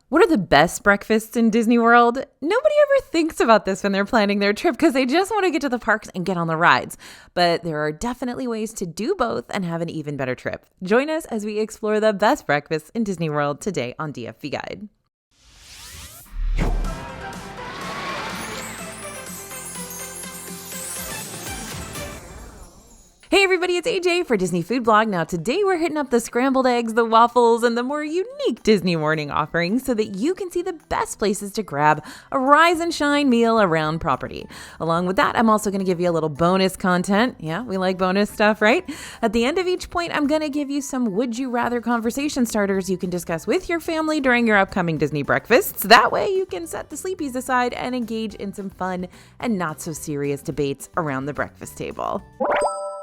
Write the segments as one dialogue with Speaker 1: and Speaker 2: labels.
Speaker 1: What are the best breakfasts in Disney World? Nobody ever thinks about this when they're planning their trip because they just want to get to the parks and get on the rides. But there are definitely ways to do both and have an even better trip. Join us as we explore the best breakfasts in Disney World today on DFV Guide. Hey everybody, it's AJ for Disney Food Blog. Now today we're hitting up the scrambled eggs, the waffles, and the more unique Disney morning offerings so that you can see the best places to grab a rise and shine meal around property. Along with that, I'm also going to give you a little bonus content. Yeah, we like bonus stuff, right? At the end of each point, I'm going to give you some would you rather conversation starters you can discuss with your family during your upcoming Disney breakfasts. That way you can set the sleepies aside and engage in some fun and not so serious debates around the breakfast table.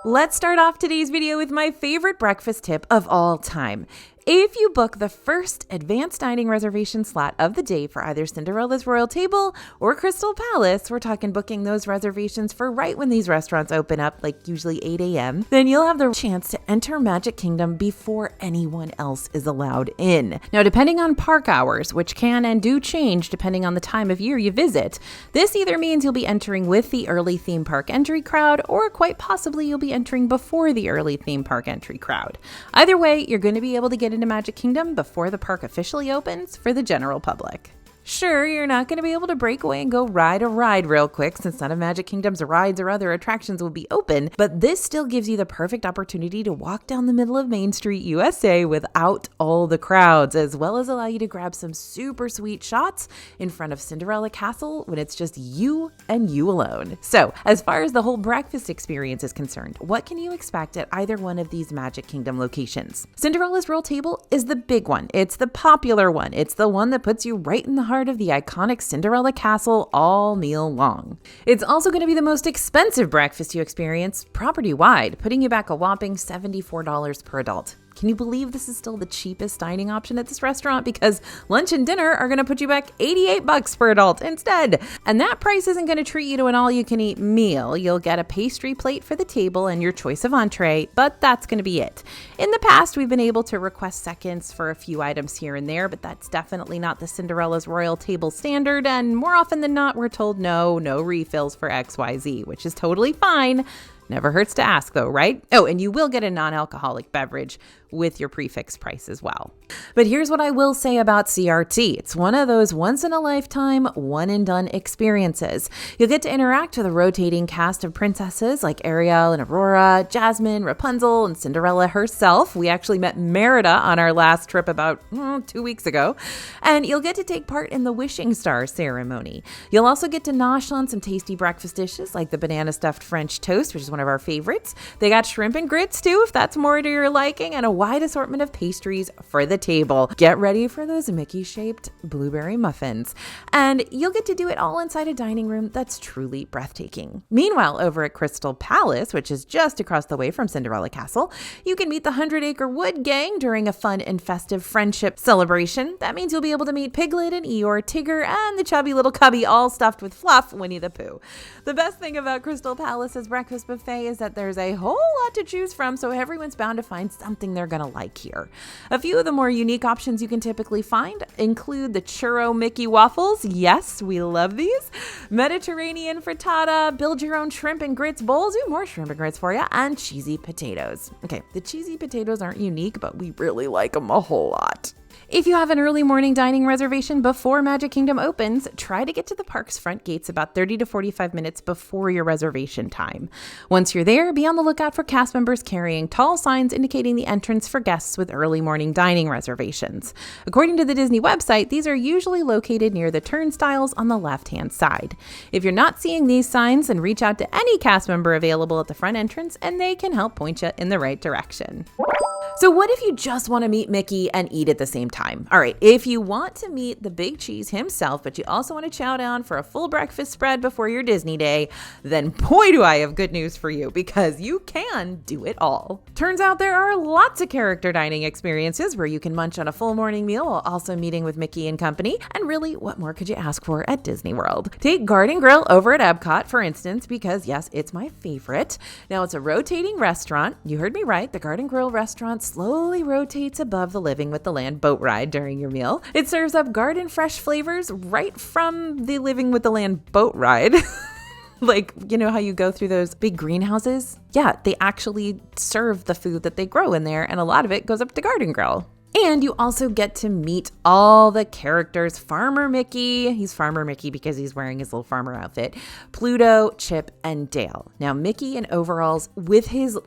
Speaker 1: Let's start off today's video with my favorite breakfast tip of all time. If you book the first advanced dining reservation slot of the day for either Cinderella's Royal Table or Crystal Palace, we're talking booking those reservations for right when these restaurants open up, like usually 8 a.m., then you'll have the chance to enter Magic Kingdom before anyone else is allowed in. Now, depending on park hours, which can and do change depending on the time of year you visit, this either means you'll be entering with the early theme park entry crowd, or quite possibly you'll be entering before the early theme park entry crowd. Either way, you're going to be able to get into Magic Kingdom before the park officially opens for the general public. Sure, you're not going to be able to break away and go ride a ride real quick since none of Magic Kingdom's rides or other attractions will be open, but this still gives you the perfect opportunity to walk down the middle of Main Street, USA without all the crowds, as well as allow you to grab some super sweet shots in front of Cinderella Castle when it's just you and you alone. So, as far as the whole breakfast experience is concerned, what can you expect at either one of these Magic Kingdom locations? Cinderella's Royal Table is the big one. It's the popular one. It's the one that puts you right in the heart of the iconic Cinderella Castle all meal long. It's also going to be the most expensive breakfast you experience property-wide, putting you back a whopping $74 per adult. Can you believe this is still the cheapest dining option at this restaurant? Because lunch and dinner are going to put you back $88 per adult instead. And that price isn't going to treat you to an all-you-can-eat meal. You'll get a pastry plate for the table and your choice of entree, but that's going to be it. In the past, we've been able to request seconds for a few items here and there, but that's definitely not the Cinderella's Royal Table standard. And more often than not, we're told no refills for XYZ, which is totally fine. Never hurts to ask though, right? Oh, and you will get a non-alcoholic beverage with your prefix price as well. But here's what I will say about CRT. It's one of those once-in-a-lifetime, one-and-done experiences. You'll get to interact with a rotating cast of princesses like Ariel and Aurora, Jasmine, Rapunzel, and Cinderella herself. We actually met Merida on our last trip about 2 weeks ago. And you'll get to take part in the Wishing Star ceremony. You'll also get to nosh on some tasty breakfast dishes like the banana stuffed French toast, which is one of our favorites. They got shrimp and grits too, if that's more to your liking, and a wide assortment of pastries for the table. Get ready for those Mickey-shaped blueberry muffins. And you'll get to do it all inside a dining room that's truly breathtaking. Meanwhile, over at Crystal Palace, which is just across the way from Cinderella Castle, you can meet the 100-Acre Wood Gang during a fun and festive friendship celebration. That means you'll be able to meet Piglet and Eeyore, Tigger, and the chubby little cubby all stuffed with fluff, Winnie the Pooh. The best thing about Crystal Palace's breakfast buffet is that there's a whole lot to choose from, so everyone's bound to find something they're going to like here. A few of the more unique options you can typically find include the Churro Mickey waffles. Yes, we love these. Mediterranean frittata, build your own shrimp and grits bowls. Ooh, more shrimp and grits for you. And cheesy potatoes. Okay, the cheesy potatoes aren't unique, but we really like them a whole lot. If you have an early morning dining reservation before Magic Kingdom opens, try to get to the park's front gates about 30 to 45 minutes before your reservation time. Once you're there, be on the lookout for cast members carrying tall signs indicating the entrance for guests with early morning dining reservations. According to the Disney website, these are usually located near the turnstiles on the left-hand side. If you're not seeing these signs, then reach out to any cast member available at the front entrance and they can help point you in the right direction. So what if you just want to meet Mickey and eat at the same time? All right, if you want to meet the Big Cheese himself, but you also want to chow down for a full breakfast spread before your Disney day, then boy do I have good news for you, because you can do it all. Turns out there are lots of character dining experiences where you can munch on a full morning meal while also meeting with Mickey and company, and really, what more could you ask for at Disney World? Take Garden Grill over at Epcot, for instance, because yes, it's my favorite. Now, it's a rotating restaurant. You heard me right, the Garden Grill restaurant slowly rotates above the Living with the Land boat ride during your meal. It serves up garden fresh flavors right from the Living with the Land boat ride. Like, you know how you go through those big greenhouses? Yeah, they actually serve the food that they grow in there, and a lot of it goes up to Garden Grill. And you also get to meet all the characters. Farmer Mickey, he's Farmer Mickey because he's wearing his little farmer outfit. Pluto, Chip, and Dale. Now, Mickey in overalls with his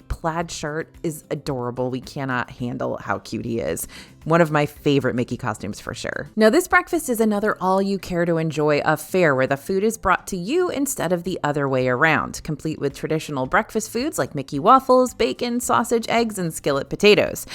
Speaker 1: plaid shirt is adorable. We cannot handle how cute he is. One of my favorite Mickey costumes for sure. Now, this breakfast is another all you care to enjoy affair where the food is brought to you instead of the other way around, complete with traditional breakfast foods like Mickey waffles, bacon, sausage, eggs, and skillet potatoes.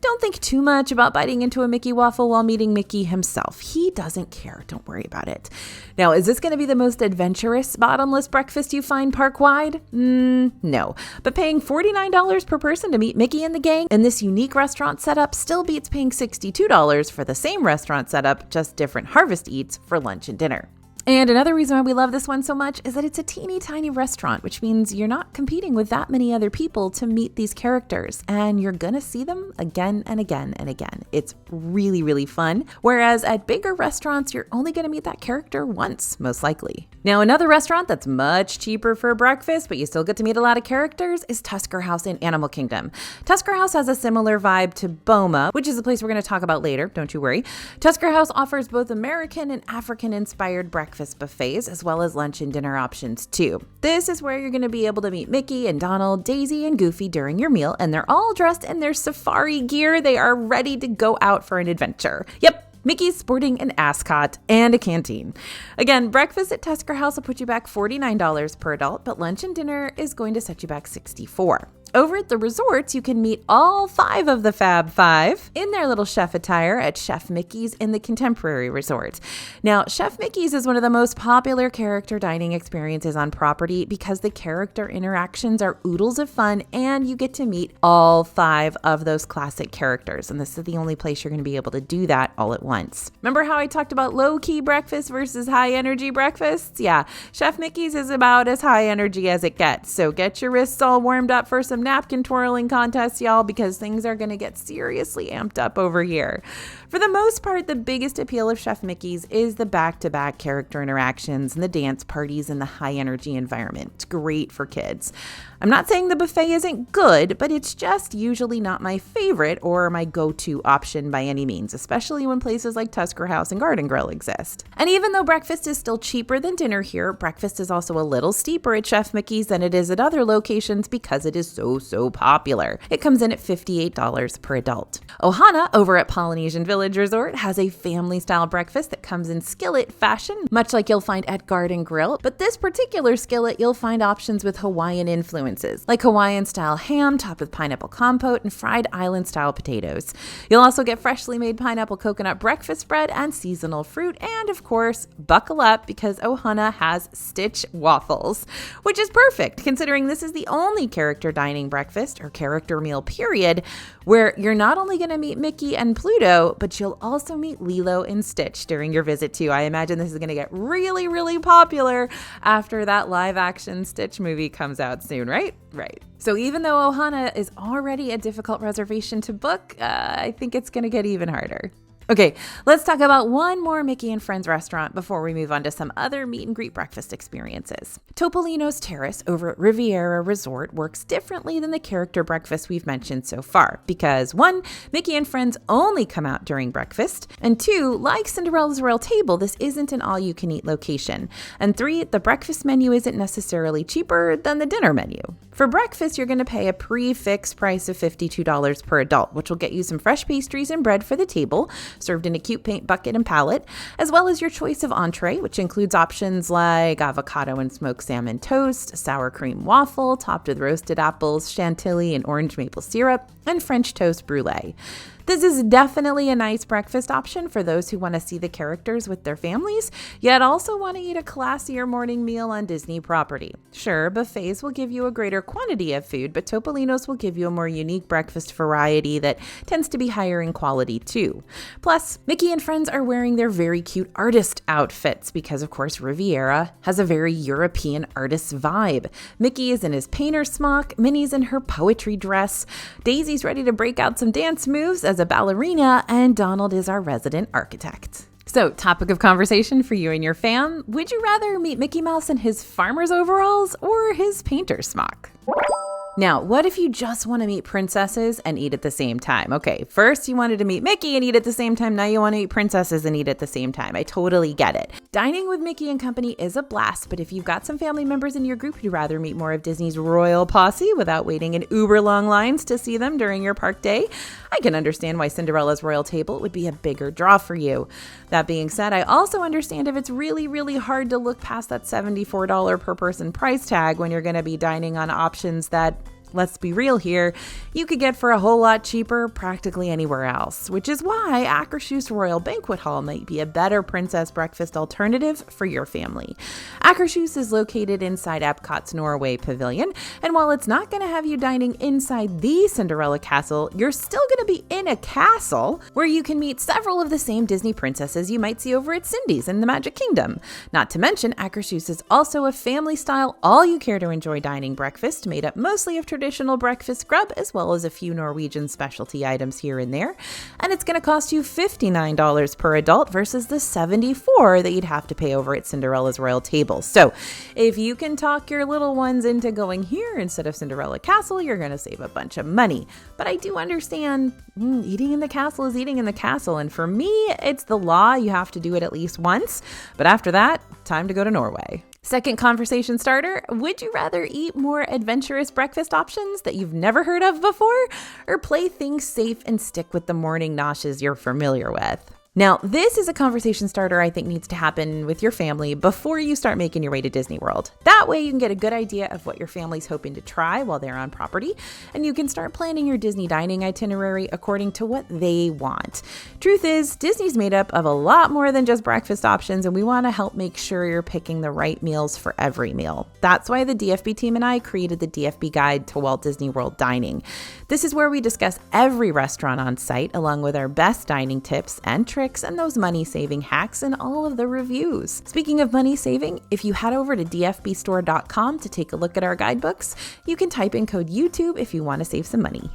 Speaker 1: Don't think too much about biting into a Mickey waffle while meeting Mickey himself. He doesn't care. Don't worry about it. Now, is this going to be the most adventurous bottomless breakfast you find park-wide? No. But paying $49 per person to meet Mickey and the gang in this unique restaurant setup still beats paying $62 for the same restaurant setup, just different harvest eats for lunch and dinner. And another reason why we love this one so much is that it's a teeny tiny restaurant, which means you're not competing with that many other people to meet these characters, and you're gonna see them again and again and again. It's really, really fun. Whereas at bigger restaurants, you're only gonna meet that character once, most likely. Now, another restaurant that's much cheaper for breakfast, but you still get to meet a lot of characters, is Tusker House in Animal Kingdom. Tusker House has a similar vibe to Boma, which is a place we're gonna talk about later, don't you worry. Tusker House offers both American and African-inspired breakfast buffets, as well as lunch and dinner options too. This is where you're going to be able to meet Mickey and Donald, Daisy and Goofy during your meal, and they're all dressed in their safari gear. They are ready to go out for an adventure. Yep, Mickey's sporting an ascot and a canteen. Again, breakfast at Tusker House will put you back $49 per adult, but lunch and dinner is going to set you back $64. Over at the resorts, you can meet all 5 of the Fab Five in their little chef attire at Chef Mickey's in the Contemporary Resort. Now, Chef Mickey's is one of the most popular character dining experiences on property because the character interactions are oodles of fun and you get to meet all 5 of those classic characters. And this is the only place you're going to be able to do that all at once. Remember how I talked about low-key breakfast versus high-energy breakfasts? Yeah, Chef Mickey's is about as high energy as it gets. So get your wrists all warmed up for some napkin twirling contests, y'all, because things are going to get seriously amped up over here. For the most part, the biggest appeal of Chef Mickey's is the back-to-back character interactions and the dance parties and the high-energy environment. It's great for kids. I'm not saying the buffet isn't good, but it's just usually not my favorite or my go-to option by any means, especially when places like Tusker House and Garden Grill exist. And even though breakfast is still cheaper than dinner here, breakfast is also a little steeper at Chef Mickey's than it is at other locations because it is so popular. It comes in at $58 per adult. Ohana over at Polynesian Village Resort has a family-style breakfast that comes in skillet fashion, much like you'll find at Garden Grill, but this particular skillet you'll find options with Hawaiian influences, like Hawaiian-style ham topped with pineapple compote and fried island-style potatoes. You'll also get freshly made pineapple coconut breakfast bread and seasonal fruit, and of course, buckle up because Ohana has Stitch waffles, which is perfect considering this is the only character dining breakfast or character meal period where you're not only going to meet Mickey and Pluto, but you'll also meet Lilo and Stitch during your visit too. I imagine this is going to get really popular after that live action Stitch movie comes out soon, right? Right. So even though Ohana is already a difficult reservation to book, I think it's going to get even harder. Okay, let's talk about one more Mickey and Friends restaurant before we move on to some other meet and greet breakfast experiences. Topolino's Terrace over at Riviera Resort works differently than the character breakfast we've mentioned so far because 1, Mickey and Friends only come out during breakfast, and 2, like Cinderella's Royal Table, this isn't an all-you-can-eat location, and 3, the breakfast menu isn't necessarily cheaper than the dinner menu. For breakfast, you're going to pay a pre-fixed price of $52 per adult, which will get you some fresh pastries and bread for the table, served in a cute paint bucket and palette, as well as your choice of entree, which includes options like avocado and smoked salmon toast, sour cream waffle topped with roasted apples, chantilly and orange maple syrup, and French toast brulee. This is definitely a nice breakfast option for those who want to see the characters with their families, yet also want to eat a classier morning meal on Disney property. Sure, buffets will give you a greater quantity of food, but Topolino's will give you a more unique breakfast variety that tends to be higher in quality too. Plus, Mickey and Friends are wearing their very cute artist outfits because, of course, Riviera has a very European artist vibe. Mickey is in his painter smock, Minnie's in her poetry dress, Daisy's ready to break out some dance moves as as a ballerina, and Donald is our resident architect. So, topic of conversation for you and your fam, would you rather meet Mickey Mouse in his farmer's overalls or his painter's smock? Now, what if you just want to meet princesses and eat at the same time? Okay, first you wanted to meet Mickey and eat at the same time. Now you want to meet princesses and eat at the same time. I totally get it. Dining with Mickey and company is a blast, but if you've got some family members in your group who'd rather meet more of Disney's royal posse without waiting in uber long lines to see them during your park day, I can understand why Cinderella's royal table would be a bigger draw for you. That being said, I also understand if it's really, really hard to look past that $74 per person price tag when you're going to be dining on options that, let's be real here, you could get for a whole lot cheaper practically anywhere else, which is why Akershus Royal Banquet Hall might be a better princess breakfast alternative for your family. Akershus is located inside Epcot's Norway Pavilion, and while it's not going to have you dining inside the Cinderella Castle, you're still going to be in a castle where you can meet several of the same Disney princesses you might see over at Cindy's in the Magic Kingdom. Not to mention, Akershus is also a family-style, all-you-care-to-enjoy dining breakfast made up mostly of traditional breakfast grub, as well as a few Norwegian specialty items here and there. And it's going to cost you $59 per adult versus the $74 that you'd have to pay over at Cinderella's Royal Table. So if you can talk your little ones into going here instead of Cinderella Castle, you're going to save a bunch of money. But I do understand eating in the castle is eating in the castle. And for me, it's the law. You have to do it at least once. But after that, time to go to Norway. Second conversation starter, would you rather eat more adventurous breakfast options that you've never heard of before, or play things safe and stick with the morning noshes you're familiar with? Now, this is a conversation starter I think needs to happen with your family before you start making your way to Disney World. That way you can get a good idea of what your family's hoping to try while they're on property, and you can start planning your Disney dining itinerary according to what they want. Truth is, Disney's made up of a lot more than just breakfast options, and we want to help make sure you're picking the right meals for every meal. That's why the DFB team and I created the DFB Guide to Walt Disney World Dining. This is where we discuss every restaurant on site, along with our best dining tips and tricks and those money-saving hacks and all of the reviews. Speaking of money saving, if you head over to dfbstore.com to take a look at our guidebooks, you can type in code YouTube if you want to save some money.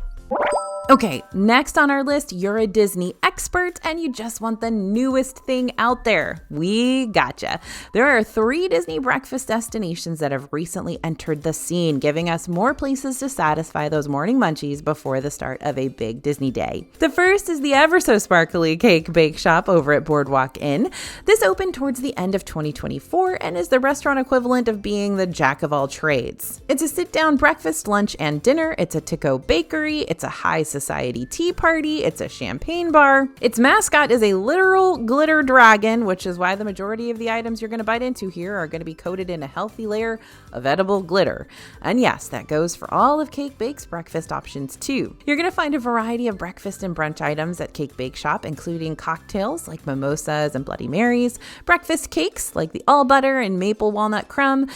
Speaker 1: Okay, next on our list, you're a Disney expert and you just want the newest thing out there. We gotcha. There are 3 Disney breakfast destinations that have recently entered the scene, giving us more places to satisfy those morning munchies before the start of a big Disney day. The first is the ever so sparkly Cake Bake Shop over at Boardwalk Inn. This opened towards the end of 2024 and is the restaurant equivalent of being the jack of all trades. It's a sit-down breakfast, lunch, and dinner. It's a to-go bakery. It's a high society tea party. It's a champagne bar. Its mascot is a literal glitter dragon, which is why the majority of the items you're going to bite into here are going to be coated in a healthy layer of edible glitter. And yes, that goes for all of Cake Bake's breakfast options too. You're going to find a variety of breakfast and brunch items at Cake Bake Shop, including cocktails like mimosas and Bloody Marys, breakfast cakes like the all butter and maple walnut crumb,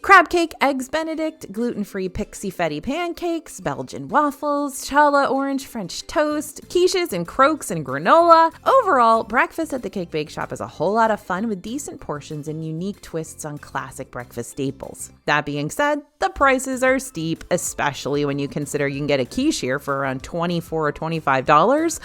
Speaker 1: crab cake, eggs Benedict, gluten-free pixie fetty pancakes, Belgian waffles, challah orange French toast, quiches and croques and granola. Overall, breakfast at the Cake Bake Shop is a whole lot of fun with decent portions and unique twists on classic breakfast staples. That being said, the prices are steep, especially when you consider you can get a quiche here for around $24 or $25.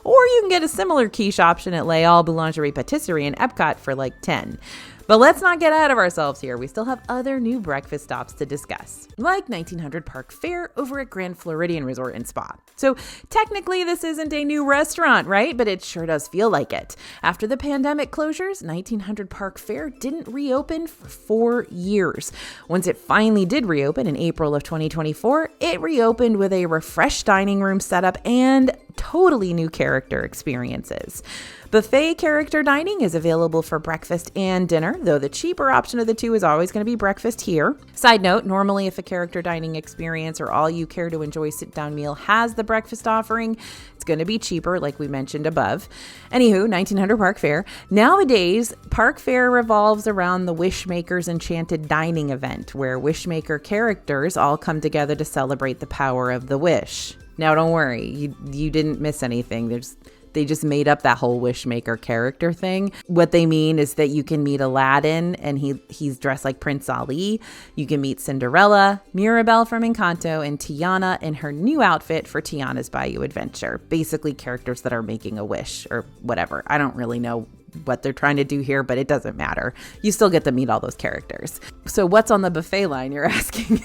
Speaker 1: Or you can get a similar quiche option at Les Halles Boulangerie Patisserie in Epcot for like $10. But let's not get ahead of ourselves here. We still have other new breakfast stops to discuss, like 1900 Park Fare over at Grand Floridian Resort and Spa. So technically this isn't a new restaurant, right? But it sure does feel like it. After the pandemic closures, 1900 Park Fare didn't reopen for 4 years. Once it finally did reopen in April of 2024, it reopened with a refreshed dining room setup and totally new character experiences. Buffet character dining is available for breakfast and dinner, though the cheaper option of the two is always going to be breakfast here. Side note, normally if a character dining experience or all you care to enjoy sit-down meal has the breakfast offering, it's going to be cheaper, like we mentioned above. Anywho, 1900 Park Fare. Nowadays, Park Fare revolves around the Wishmaker's Enchanted Dining event, where Wishmaker characters all come together to celebrate the power of the wish. Now, don't worry, you didn't miss anything. There's They just made up that whole Wishmaker character thing. What they mean is that you can meet Aladdin and he's dressed like Prince Ali. You can meet Cinderella, Mirabelle from Encanto, and Tiana in her new outfit for Tiana's Bayou Adventure. Basically characters that are making a wish or whatever. I don't really know what they're trying to do here, but it doesn't matter. You still get to meet all those characters. So what's on the buffet line, you're asking?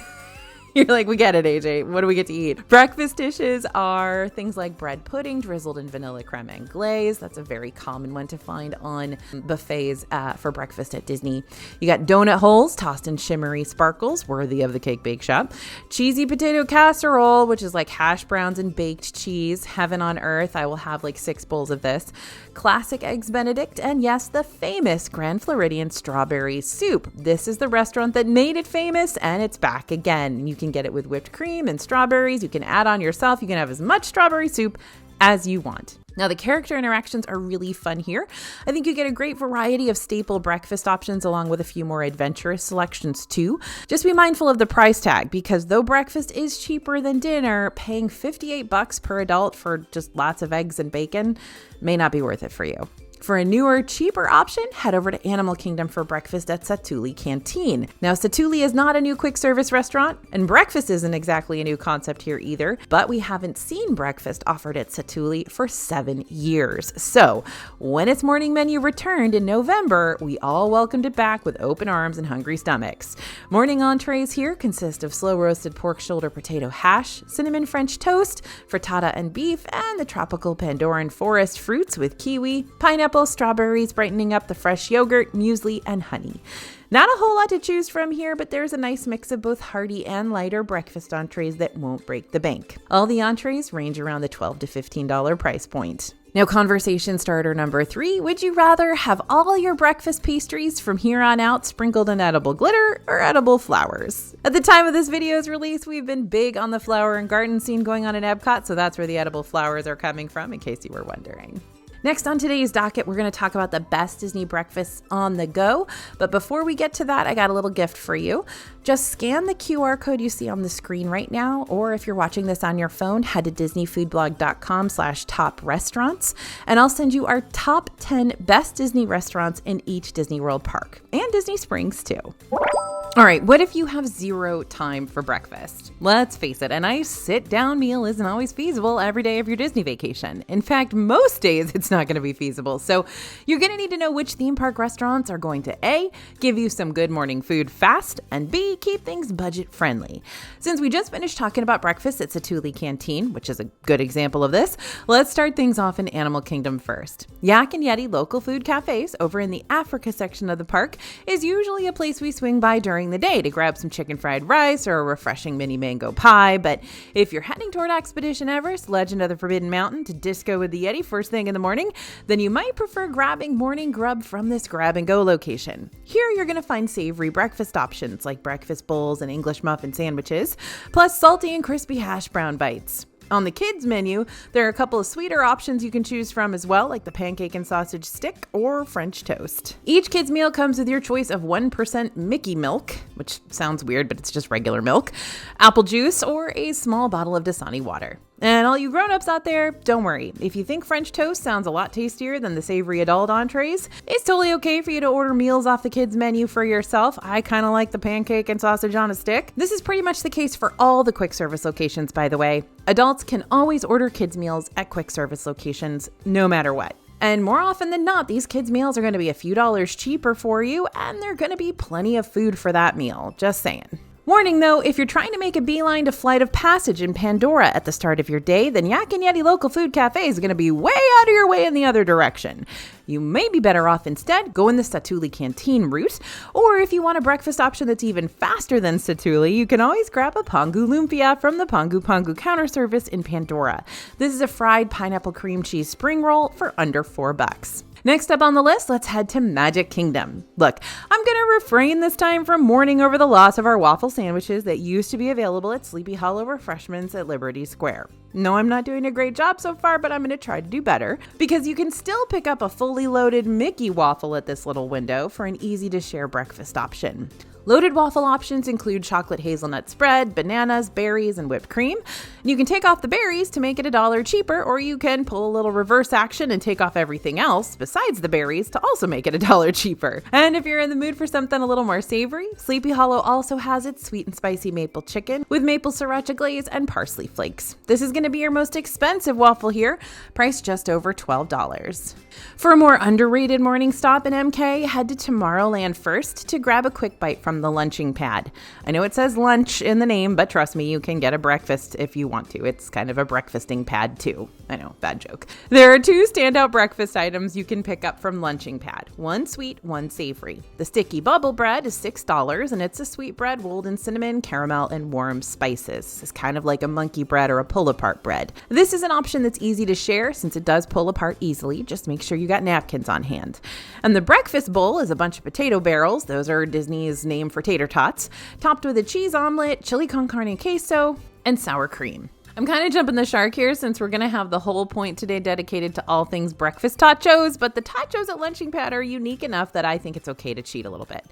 Speaker 1: You're like, we get it, AJ. What do we get to eat? Breakfast dishes are things like bread pudding drizzled in vanilla creme anglaise. That's a very common one to find on buffets for breakfast at Disney. You got donut holes tossed in shimmery sparkles, worthy of the Cake Bake Shop. Cheesy potato casserole, which is like hash browns and baked cheese. Heaven on earth. I will have like 6 bowls of this. Classic Eggs Benedict, and yes, the famous Grand Floridian strawberry soup. This is the restaurant that made it famous, and it's back again. You can get it with whipped cream and strawberries. You can add on yourself. You can have as much strawberry soup as you want. Now, the character interactions are really fun here. I think you get a great variety of staple breakfast options along with a few more adventurous selections too. Just be mindful of the price tag because though breakfast is cheaper than dinner, paying $58 per adult for just lots of eggs and bacon may not be worth it for you. For a newer, cheaper option, head over to Animal Kingdom for breakfast at Satu'li Canteen. Now, Satu'li is not a new quick service restaurant, and breakfast isn't exactly a new concept here either, but we haven't seen breakfast offered at Satu'li for 7 years. So, when its morning menu returned in November, we all welcomed it back with open arms and hungry stomachs. Morning entrees here consist of slow-roasted pork shoulder potato hash, cinnamon French toast, frittata and beef, and the tropical Pandoran forest fruits with kiwi, pineapple, strawberries brightening up the fresh yogurt, muesli, and honey. Not a whole lot to choose from here, but there's a nice mix of both hearty and lighter breakfast entrees that won't break the bank. All the entrees range around the $12 to $15 price point. Now, conversation starter number 3, would you rather have all your breakfast pastries from here on out sprinkled in edible glitter or edible flowers? At the time of this video's release, we've been big on the flower and garden scene going on in Epcot, so that's where the edible flowers are coming from, in case you were wondering. Next on today's docket, we're going to talk about the best Disney breakfasts on the go. But before we get to that, I got a little gift for you. Just scan the QR code you see on the screen right now, or if you're watching this on your phone, head to disneyfoodblog.com/top restaurants, and I'll send you our top 10 best Disney restaurants in each Disney World park, and Disney Springs too. All right, what if you have 0 time for breakfast? Let's face it, a nice sit-down meal isn't always feasible every day of your Disney vacation. In fact, most days it's not going to be feasible. So you're going to need to know which theme park restaurants are going to A, give you some good morning food fast, and B, keep things budget friendly. Since we just finished talking about breakfast at Satu'li Canteen, which is a good example of this, let's start things off in Animal Kingdom first. Yak and Yeti Local Food Cafes over in the Africa section of the park is usually a place we swing by during the day to grab some chicken fried rice or a refreshing mini mango pie. But if you're heading toward Expedition Everest, Legend of the Forbidden Mountain to disco with the Yeti first thing in the morning, then you might prefer grabbing morning grub from this grab and go location. Here you're going to find savory breakfast options like breakfast bowls and English muffin sandwiches, plus salty and crispy hash brown bites. On the kids menu, there are a couple of sweeter options you can choose from as well, like the pancake and sausage stick or French toast. Each kids meal comes with your choice of 1% Mickey milk, which sounds weird, but it's just regular milk, apple juice, or a small bottle of Dasani water. And all you grown-ups out there, don't worry. If you think French toast sounds a lot tastier than the savory adult entrees, it's totally okay for you to order meals off the kids menu for yourself. I kind of like the pancake and sausage on a stick. This is pretty much the case for all the quick service locations, by the way. Adults can always order kids meals at quick service locations, no matter what. And more often than not, these kids meals are going to be a few dollars cheaper for you, and they're going to be plenty of food for that meal. Just saying. Warning though, if you're trying to make a beeline to Flight of Passage in Pandora at the start of your day, then Yak and Yeti Local Food Cafe is going to be way out of your way in the other direction. You may be better off instead going the Satu'li Canteen route, or if you want a breakfast option that's even faster than Satu'li, you can always grab a Pongu Lumpia from the Pongu Pongu counter service in Pandora. This is a fried pineapple cream cheese spring roll for under $4. Next up on the list, let's head to Magic Kingdom. Look, I'm going to refrain this time from mourning over the loss of our waffle sandwiches that used to be available at Sleepy Hollow Refreshments at Liberty Square. No, I'm not doing a great job so far, but I'm going to try to do better because you can still pick up a fully loaded Mickey waffle at this little window for an easy to share breakfast option. Loaded waffle options include chocolate hazelnut spread, bananas, berries, and whipped cream. You can take off the berries to make it $1 cheaper, or you can pull a little reverse action and take off everything else besides the berries to also make it $1 cheaper. And if you're in the mood for something a little more savory, Sleepy Hollow also has its sweet and spicy maple chicken with maple sriracha glaze and parsley flakes. This is going to be your most expensive waffle here, priced just over $12. For a more underrated morning stop in MK, head to Tomorrowland first to grab a quick bite from the lunching pad. I know it says lunch in the name, but trust me, you can get a breakfast if you want to. It's kind of a breakfasting pad too. I know, bad joke. There are 2 standout breakfast items you can pick up from Lunching Pad. One sweet, one savory. The sticky bubble bread is $6, and it's a sweet bread rolled in cinnamon, caramel, and warm spices. It's kind of like a monkey bread or a pull-apart bread. This is an option that's easy to share since it does pull apart easily. Just make sure you got napkins on hand. And the breakfast bowl is a bunch of potato barrels. Those are Disney's name for tater tots, topped with a cheese omelet, chili con carne queso, and sour cream. I'm kind of jumping the shark here since we're going to have the whole point today dedicated to all things breakfast tachos, but the tachos at Lunching Pad are unique enough that I think it's okay to cheat a little bit.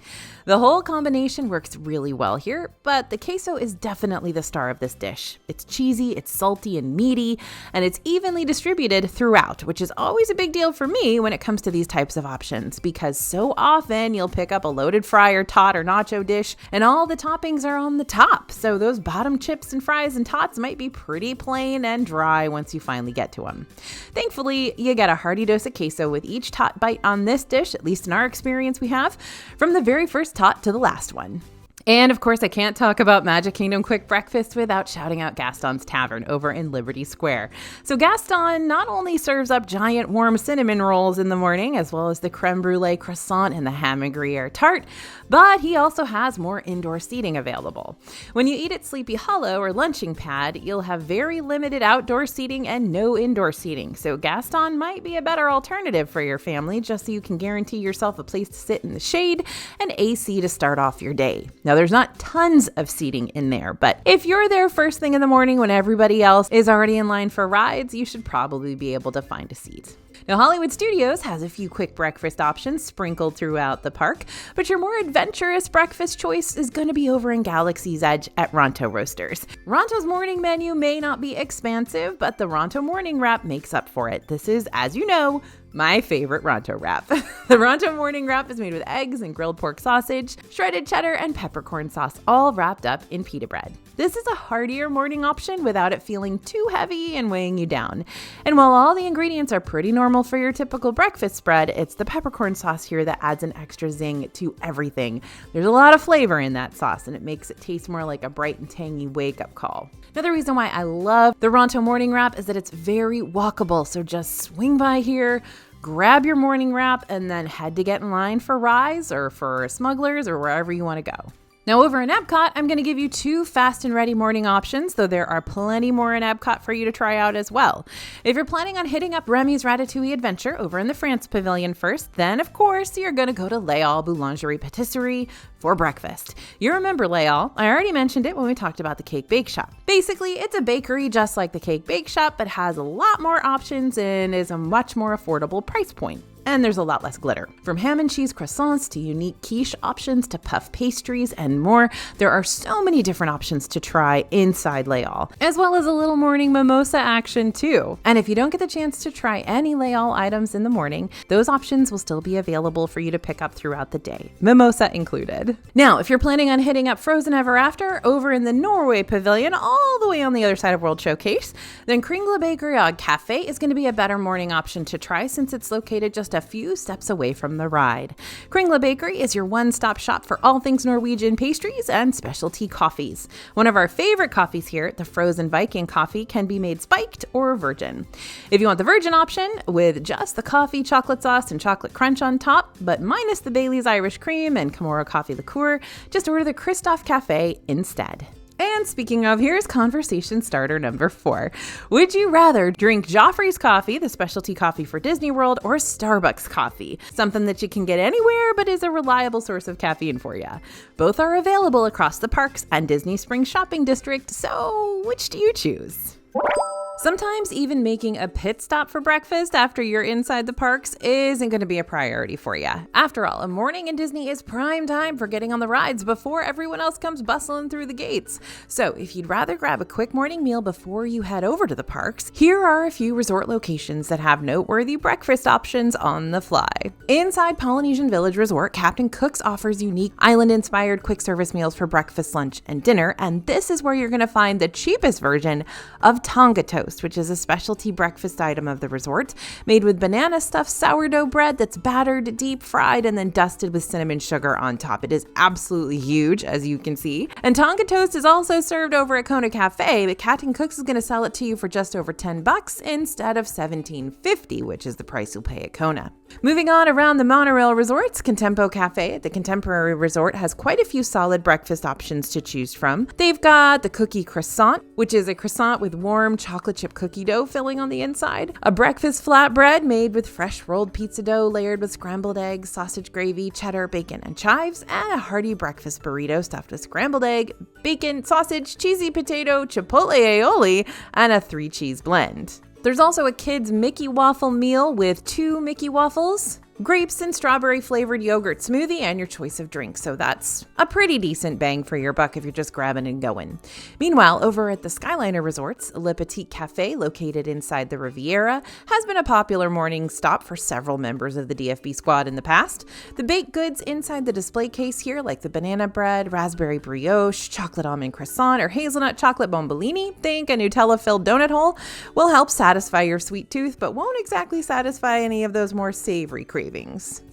Speaker 1: The whole combination works really well here, but the queso is definitely the star of this dish. It's cheesy, it's salty and meaty, and it's evenly distributed throughout, which is always a big deal for me when it comes to these types of options, because so often you'll pick up a loaded fry or tot or nacho dish, and all the toppings are on the top, so those bottom chips and fries and tots might be pretty plain and dry once you finally get to them. Thankfully, you get a hearty dose of queso with each tot bite on this dish, at least in our experience we have, from the very first tot to the last one. And of course, I can't talk about Magic Kingdom Quick Breakfast without shouting out Gaston's Tavern over in Liberty Square. So Gaston not only serves up giant warm cinnamon rolls in the morning, as well as the creme brulee croissant and the ham and gruyere tart, but he also has more indoor seating available. When you eat at Sleepy Hollow or Lunching Pad, you'll have very limited outdoor seating and no indoor seating. So Gaston might be a better alternative for your family, just so you can guarantee yourself a place to sit in the shade and AC to start off your day. Now, there's not tons of seating in there, but if you're there first thing in the morning when everybody else is already in line for rides, you should probably be able to find a seat. Now, Hollywood Studios has a few quick breakfast options sprinkled throughout the park, but your more adventurous breakfast choice is going to be over in Galaxy's Edge at Ronto Roasters. Ronto's morning menu may not be expansive, but the Ronto Morning Wrap makes up for it. This is, as you know, my favorite Ronto wrap. The Ronto Morning Wrap is made with eggs and grilled pork sausage, shredded cheddar, and peppercorn sauce, all wrapped up in pita bread. This is a heartier morning option without it feeling too heavy and weighing you down. And while all the ingredients are pretty normal for your typical breakfast spread, it's the peppercorn sauce here that adds an extra zing to everything. There's a lot of flavor in that sauce, and it makes it taste more like a bright and tangy wake-up call. Another reason why I love the Ronto Morning Wrap is that it's very walkable, so just swing by here, grab your morning wrap, and then head to get in line for Rise or for Smugglers or wherever you want to go. Now over in Epcot, I'm going to give you 2 fast and ready morning options, though there are plenty more in Epcot for you to try out as well. If you're planning on hitting up Remy's Ratatouille Adventure over in the France Pavilion first, then of course you're going to go to Les Halles Boulangerie Patisserie for breakfast. You remember Les Halles, I already mentioned it when we talked about the Cake Bake Shop. Basically, it's a bakery just like the Cake Bake Shop, but has a lot more options and is a much more affordable price point. And there's a lot less glitter. From ham and cheese croissants to unique quiche options to puff pastries and more, there are so many different options to try inside Les Halles, as well as a little morning mimosa action too. And if you don't get the chance to try any Les Halles items in the morning, those options will still be available for you to pick up throughout the day, mimosa included. Now, if you're planning on hitting up Frozen Ever After over in the Norway Pavilion, all the way on the other side of World Showcase, then Kringla Bakery Cafe is going to be a better morning option to try since it's located just a few steps away from the ride. Kringla Bakery is your one-stop shop for all things Norwegian pastries and specialty coffees. One of our favorite coffees here, the Frozen Viking coffee, can be made spiked or virgin. If you want the virgin option, with just the coffee, chocolate sauce, and chocolate crunch on top, but minus the Bailey's Irish Cream and Kamora coffee liqueur, just order the Christoph Cafe instead. And speaking of, here's conversation starter number 4. Would you rather drink Joffrey's coffee, the specialty coffee for Disney World, or Starbucks coffee? Something that you can get anywhere but is a reliable source of caffeine for you. Both are available across the parks and Disney Springs Shopping District, so which do you choose? Sometimes even making a pit stop for breakfast after you're inside the parks isn't going to be a priority for you. After all, a morning in Disney is prime time for getting on the rides before everyone else comes bustling through the gates. So if you'd rather grab a quick morning meal before you head over to the parks, here are a few resort locations that have noteworthy breakfast options on the fly. Inside Polynesian Village Resort, Captain Cook's offers unique island-inspired quick service meals for breakfast, lunch, and dinner, and this is where you're going to find the cheapest version of Tonga Toast, which is a specialty breakfast item of the resort, made with banana-stuffed sourdough bread that's battered, deep-fried, and then dusted with cinnamon sugar on top. It is absolutely huge, as you can see. And Tonga Toast is also served over at Kona Cafe, but Captain Cook's is going to sell it to you for just over $10 instead of $17.50, which is the price you'll pay at Kona. Moving on around the monorail resorts, Contempo Cafe at the Contemporary Resort has quite a few solid breakfast options to choose from. They've got the cookie croissant, which is a croissant with warm chocolate chip cookie dough filling on the inside, a breakfast flatbread made with fresh rolled pizza dough layered with scrambled eggs, sausage gravy, cheddar, bacon, and chives, and a hearty breakfast burrito stuffed with scrambled egg, bacon, sausage, cheesy potato, chipotle aioli, and a 3-cheese blend. There's also a kid's Mickey waffle meal with 2 Mickey waffles, grapes and strawberry flavored yogurt smoothie, and your choice of drink. So that's a pretty decent bang for your buck if you're just grabbing and going. Meanwhile, over at the Skyliner Resorts, Le Petit Cafe, located inside the Riviera, has been a popular morning stop for several members of the DFB squad in the past. The baked goods inside the display case here, like the banana bread, raspberry brioche, chocolate almond croissant, or hazelnut chocolate bombolini, think a Nutella-filled donut hole, will help satisfy your sweet tooth, but won't exactly satisfy any of those more savory cravings.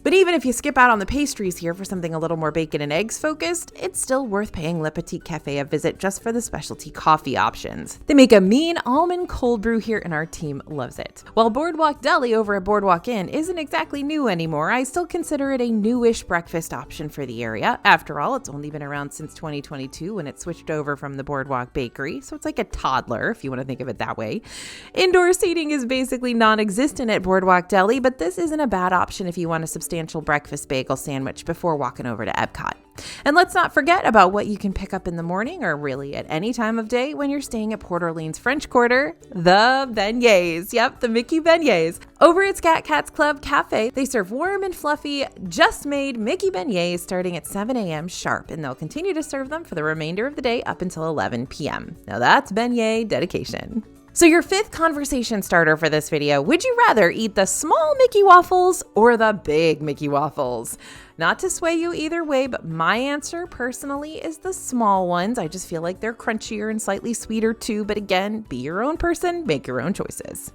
Speaker 1: But even if you skip out on the pastries here for something a little more bacon and eggs focused, it's still worth paying Le Petit Cafe a visit just for the specialty coffee options. They make a mean almond cold brew here and our team loves it. While Boardwalk Deli over at Boardwalk Inn isn't exactly new anymore, I still consider it a newish breakfast option for the area. After all, it's only been around since 2022 when it switched over from the Boardwalk Bakery, so it's like a toddler if you want to think of it that way. Indoor seating is basically non-existent at Boardwalk Deli, but this isn't a bad option if you want a substantial breakfast bagel sandwich before walking over to Epcot. And let's not forget about what you can pick up in the morning or really at any time of day when you're staying at Port Orleans French Quarter, the beignets. Yep, the Mickey beignets. Over at Scat Cats Club Cafe, they serve warm and fluffy, just-made Mickey beignets starting at 7 a.m. sharp, and they'll continue to serve them for the remainder of the day up until 11 p.m. Now that's beignet dedication. So your 5th conversation starter for this video, would you rather eat the small Mickey waffles or the big Mickey waffles? Not to sway you either way, but my answer personally is the small ones. I just feel like they're crunchier and slightly sweeter too, but again, be your own person, make your own choices.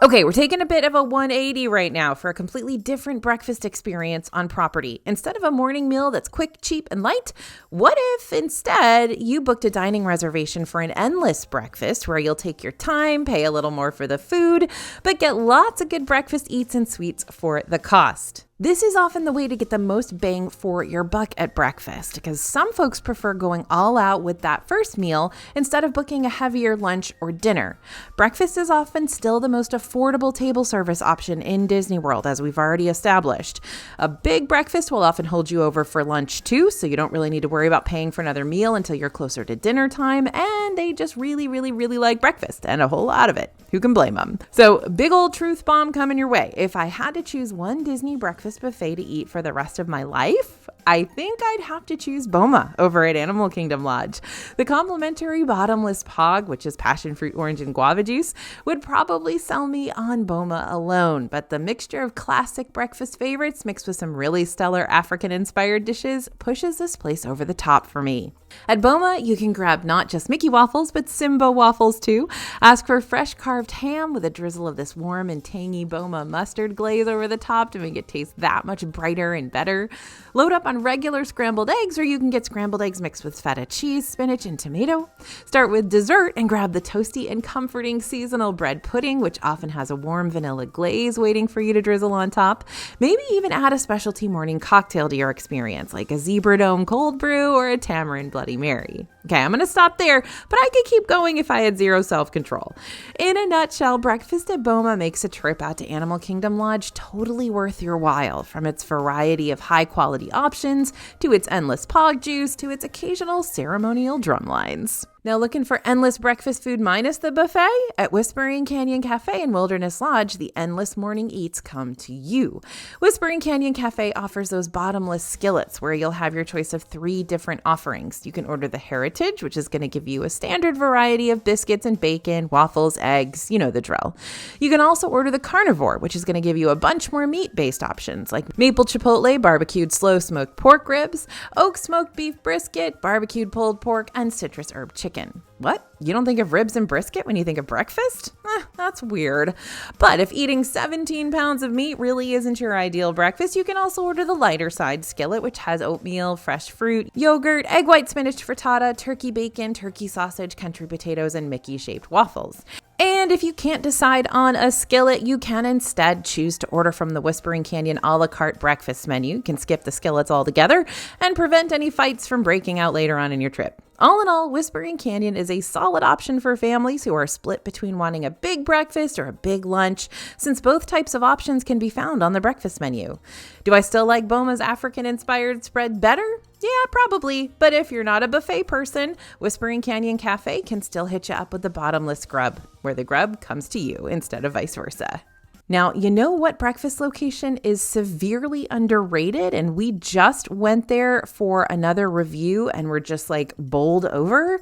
Speaker 1: Okay, we're taking a bit of a 180 right now for a completely different breakfast experience on property. Instead of a morning meal that's quick, cheap, and light, what if instead you booked a dining reservation for an endless breakfast where you'll take your time, pay a little more for the food, but get lots of good breakfast eats and sweets for the cost? This is often the way to get the most bang for your buck at breakfast, because some folks prefer going all out with that first meal instead of booking a heavier lunch or dinner. Breakfast is often still the most affordable table service option in Disney World, as we've already established. A big breakfast will often hold you over for lunch too, so you don't really need to worry about paying for another meal until you're closer to dinner time, and they just really like breakfast, and a whole lot of it. Who can blame them? So, big old truth bomb coming your way. If I had to choose one Disney breakfast buffet to eat for the rest of my life, I think I'd have to choose Boma over at Animal Kingdom Lodge. The complimentary bottomless pog, which is passion fruit, orange, and guava juice, would probably sell me on Boma alone, but the mixture of classic breakfast favorites mixed with some really stellar African-inspired dishes pushes this place over the top for me. At Boma, you can grab not just Mickey waffles, but Simba waffles too. Ask for fresh carved ham with a drizzle of this warm and tangy Boma mustard glaze over the top to make it taste that much brighter and better. Load up on regular scrambled eggs, or you can get scrambled eggs mixed with feta cheese, spinach, and tomato. Start with dessert and grab the toasty and comforting seasonal bread pudding, which often has a warm vanilla glaze waiting for you to drizzle on top. Maybe even add a specialty morning cocktail to your experience, like a Zebra Dome cold brew or a tamarind Bloody Mary. Okay, I'm going to stop there, but I could keep going if I had zero self-control. In a nutshell, breakfast at Boma makes a trip out to Animal Kingdom Lodge totally worth your while, from its variety of high-quality options, to its endless pog juice, to its occasional ceremonial drum lines. Now, looking for endless breakfast food minus the buffet? At Whispering Canyon Cafe and Wilderness Lodge, the endless morning eats come to you. Whispering Canyon Cafe offers those bottomless skillets where you'll have your choice of 3 different offerings. You can order the Heritage, which is going to give you a standard variety of biscuits and bacon, waffles, eggs, you know the drill. You can also order the Carnivore, which is going to give you a bunch more meat-based options like maple chipotle, barbecued slow-smoked pork ribs, oak smoked beef brisket, barbecued pulled pork, and citrus herb chicken. What? You don't think of ribs and brisket when you think of breakfast? That's weird. But if eating 17 pounds of meat really isn't your ideal breakfast, you can also order the lighter side skillet, which has oatmeal, fresh fruit, yogurt, egg white spinach frittata, turkey bacon, turkey sausage, country potatoes, and Mickey-shaped waffles. And if you can't decide on a skillet, you can instead choose to order from the Whispering Canyon a la carte breakfast menu. You can skip the skillets altogether and prevent any fights from breaking out later on in your trip. All in all, Whispering Canyon is a solid option for families who are split between wanting a big breakfast or a big lunch, since both types of options can be found on the breakfast menu. Do I still like Boma's African-inspired spread better? Yeah, probably. But if you're not a buffet person, Whispering Canyon Cafe can still hit you up with the bottomless grub, where the grub comes to you instead of vice versa. Now, you know what breakfast location is severely underrated? And we just went there for another review and we're just like bowled over.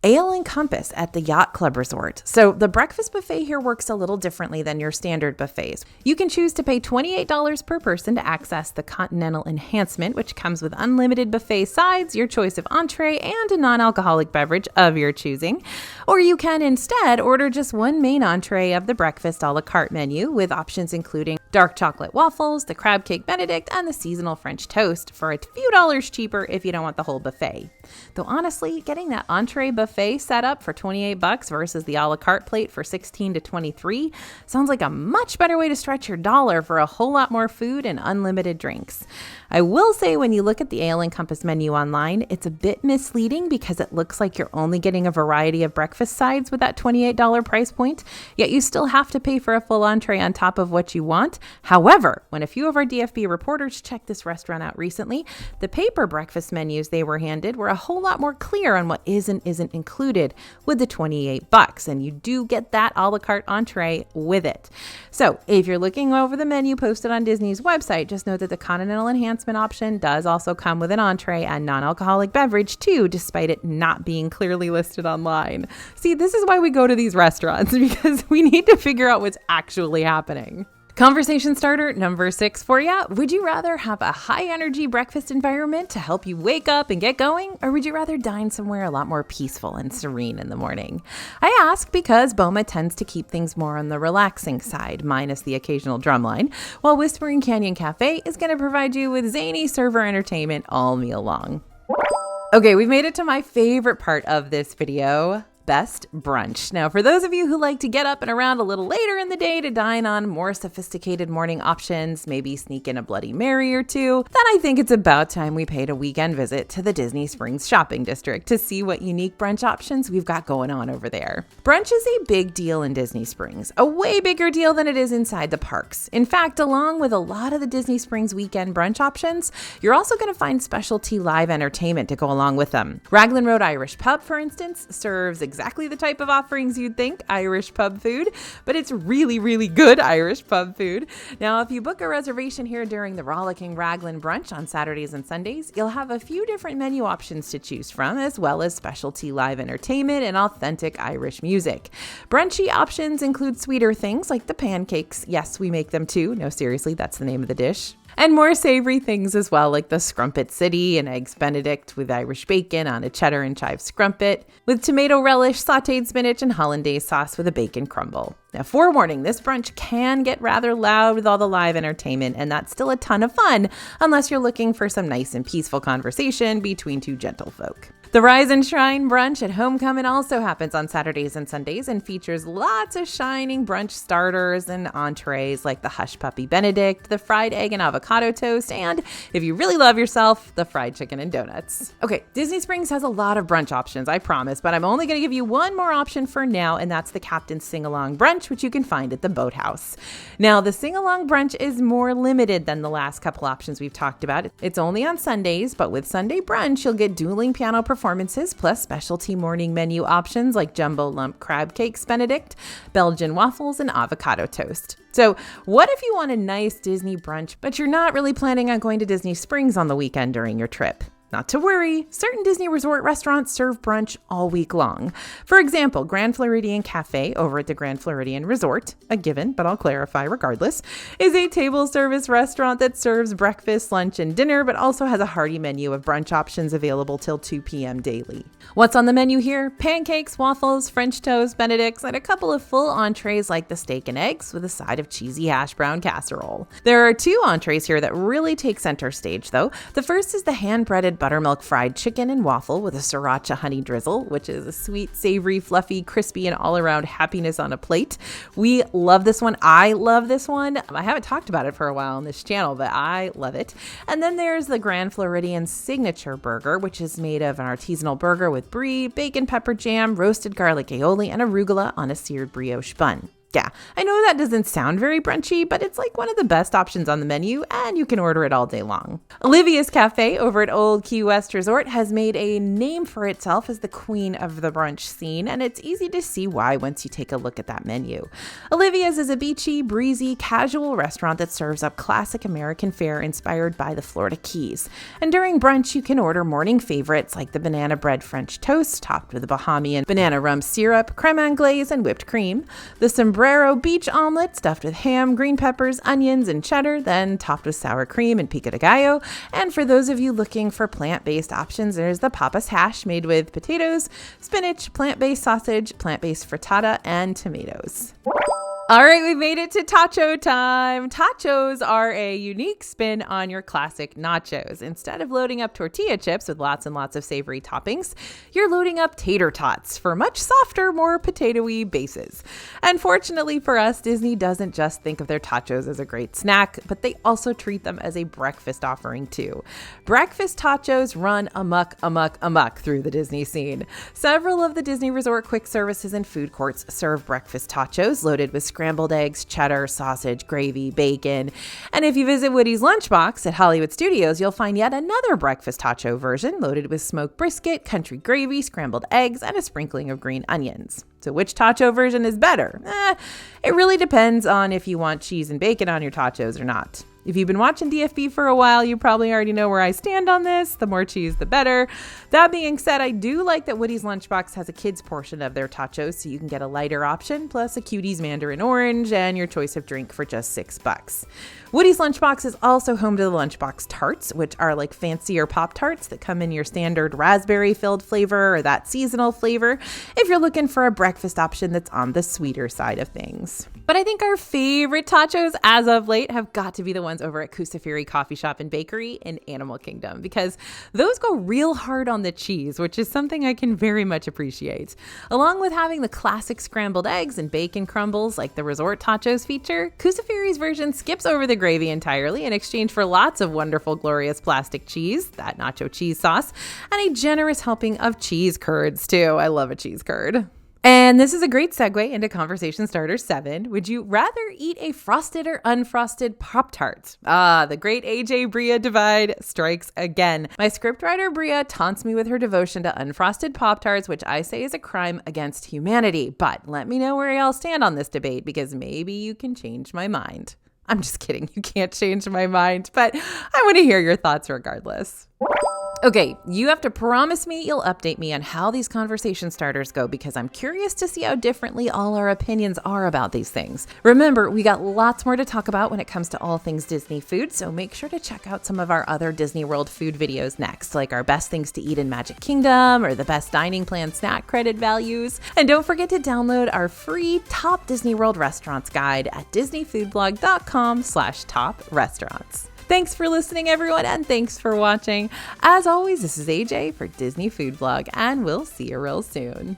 Speaker 1: Ale and Compass at the Yacht Club Resort. So the breakfast buffet here works a little differently than your standard buffets. You can choose to pay $28 per person to access the Continental Enhancement, which comes with unlimited buffet sides, your choice of entree, and a non-alcoholic beverage of your choosing. Or you can instead order just one main entree of the breakfast a la carte menu with options including dark chocolate waffles, the crab cake benedict, and the seasonal French toast for a few dollars cheaper if you don't want the whole buffet. Though honestly, getting that entree buffet set up for $28 versus the a la carte plate for $16 to $23 sounds like a much better way to stretch your dollar for a whole lot more food and unlimited drinks. I will say when you look at the Ale and Compass menu online, it's a bit misleading because it looks like you're only getting a variety of breakfast sides with that $28 price point, yet you still have to pay for a full entree on top of what you want. However, when a few of our DFB reporters checked this restaurant out recently, the paper breakfast menus they were handed were a whole lot more clear on what is and isn't included with the $28, and you do get that a la carte entree with it. So if you're looking over the menu posted on Disney's website, just note that the Continental Enhancement option does also come with an entree and non-alcoholic beverage too, despite it not being clearly listed online. See, this is why we go to these restaurants, because we need to figure out what's actually happening. Conversation starter number 6 for you. Would you rather have a high energy breakfast environment to help you wake up and get going? Or would you rather dine somewhere a lot more peaceful and serene in the morning? I ask because Boma tends to keep things more on the relaxing side, minus the occasional drumline, while Whispering Canyon Cafe is going to provide you with zany server entertainment all meal long. Okay, we've made it to my favorite part of this video. Best brunch. Now, for those of you who like to get up and around a little later in the day to dine on more sophisticated morning options, maybe sneak in a Bloody Mary or two, then I think it's about time we paid a weekend visit to the Disney Springs shopping district to see what unique brunch options we've got going on over there. Brunch is a big deal in Disney Springs, a way bigger deal than it is inside the parks. In fact, along with a lot of the Disney Springs weekend brunch options, you're also going to find specialty live entertainment to go along with them. Raglan Road Irish Pub, for instance, serves exactly the type of offerings you'd think Irish pub food, but it's really, really good Irish pub food. Now, if you book a reservation here during the Rollicking Raglan brunch on Saturdays and Sundays, you'll have a few different menu options to choose from, as well as specialty live entertainment and authentic Irish music. Brunchy options include sweeter things like the pancakes. Yes, we make them too. No, seriously, that's the name of the dish. And more savory things as well, like the Scrumpet City and Eggs Benedict with Irish bacon on a cheddar and chive scrumpet, with tomato relish, sauteed spinach, and hollandaise sauce with a bacon crumble. Now, forewarning, this brunch can get rather loud with all the live entertainment, and that's still a ton of fun, unless you're looking for some nice and peaceful conversation between two gentlefolk. The Rise and Shine brunch at Homecoming also happens on Saturdays and Sundays and features lots of shining brunch starters and entrees like the Hush Puppy Benedict, the fried egg and avocado toast, and, if you really love yourself, the fried chicken and donuts. Okay, Disney Springs has a lot of brunch options, I promise, but I'm only going to give you one more option for now, and that's the Captain's Sing-Along brunch, which you can find at the Boathouse. Now, the Sing-Along brunch is more limited than the last couple options we've talked about. It's only on Sundays, but with Sunday brunch, you'll get dueling piano performances performances, plus specialty morning menu options like jumbo lump crab cakes Benedict, Belgian waffles, and avocado toast. So what if you want a nice Disney brunch, but you're not really planning on going to Disney Springs on the weekend during your trip? Not to worry, certain Disney Resort restaurants serve brunch all week long. For example, Grand Floridian Cafe over at the Grand Floridian Resort, a given, but I'll clarify regardless, is a table service restaurant that serves breakfast, lunch, and dinner, but also has a hearty menu of brunch options available till 2 p.m. daily. What's on the menu here? Pancakes, waffles, French toast, Benedicts, and a couple of full entrees like the steak and eggs with a side of cheesy hash brown casserole. There are 2 entrees here that really take center stage, though. The first is the hand-breaded buttermilk fried chicken and waffle with a sriracha honey drizzle, which is a sweet, savory, fluffy, crispy, and all-around happiness on a plate. We love this one. I love this one. I haven't talked about it for a while on this channel, but I love it. And then there's the Grand Floridian Signature Burger, which is made of an artisanal burger with brie, bacon pepper jam, roasted garlic aioli, and arugula on a seared brioche bun. Yeah, I know that doesn't sound very brunchy, but it's like one of the best options on the menu, and you can order it all day long. Olivia's Cafe over at Old Key West Resort has made a name for itself as the queen of the brunch scene, and it's easy to see why once you take a look at that menu. Olivia's is a beachy, breezy, casual restaurant that serves up classic American fare inspired by the Florida Keys. And during brunch, you can order morning favorites like the banana bread French toast topped with a Bahamian banana rum syrup, creme anglaise, and whipped cream, the sombrero beach omelet stuffed with ham, green peppers, onions, and cheddar, then topped with sour cream and pico de gallo. And for those of you looking for plant-based options, there's the papas hash made with potatoes, spinach, plant-based sausage, plant-based frittata, and tomatoes. All right, we've made it to tacho time. Tachos are a unique spin on your classic nachos. Instead of loading up tortilla chips with lots and lots of savory toppings, you're loading up tater tots for much softer, more potato-y bases. And fortunately for us, Disney doesn't just think of their tachos as a great snack, but they also treat them as a breakfast offering too. Breakfast tachos run amok through the Disney scene. Several of the Disney Resort quick services and food courts serve breakfast tachos loaded with scrambled eggs, cheddar, sausage, gravy, bacon. And if you visit Woody's Lunchbox at Hollywood Studios, you'll find yet another breakfast tacho version loaded with smoked brisket, country gravy, scrambled eggs, and a sprinkling of green onions. So which tacho version is better? It really depends on if you want cheese and bacon on your tachos or not. If you've been watching DFB for a while, you probably already know where I stand on this. The more cheese, the better. That being said, I do like that Woody's Lunchbox has a kids portion of their tachos, so you can get a lighter option, plus a Cuties Mandarin Orange and your choice of drink for just $6. Woody's Lunchbox is also home to the Lunchbox Tarts, which are like fancier Pop-Tarts that come in your standard raspberry-filled flavor or that seasonal flavor if you're looking for a breakfast option that's on the sweeter side of things. But I think our favorite tachos as of late have got to be the ones over at Kusafiri Coffee Shop and Bakery in Animal Kingdom, because those go real hard on the cheese, which is something I can very much appreciate. Along with having the classic scrambled eggs and bacon crumbles like the resort tachos feature, Kusafiri's version skips over the gravy entirely in exchange for lots of wonderful, glorious plastic cheese, that nacho cheese sauce, and a generous helping of cheese curds too. I love a cheese curd. And this is a great segue into Conversation Starter 7. Would you rather eat a frosted or unfrosted Pop-Tart? The great AJ Bria divide strikes again. My scriptwriter Bria taunts me with her devotion to unfrosted Pop-Tarts, which I say is a crime against humanity. But let me know where y'all stand on this debate, because maybe you can change my mind. I'm just kidding. You can't change my mind, but I want to hear your thoughts regardless. Okay, you have to promise me you'll update me on how these conversation starters go, because I'm curious to see how differently all our opinions are about these things. Remember, we got lots more to talk about when it comes to all things Disney food, so make sure to check out some of our other Disney World food videos next, like our best things to eat in Magic Kingdom or the best dining plan snack credit values. And don't forget to download our free Top Disney World Restaurants guide at disneyfoodblog.com/top restaurants. Thanks for listening, everyone, and thanks for watching. As always, this is AJ for Disney Food Blog, and we'll see you real soon.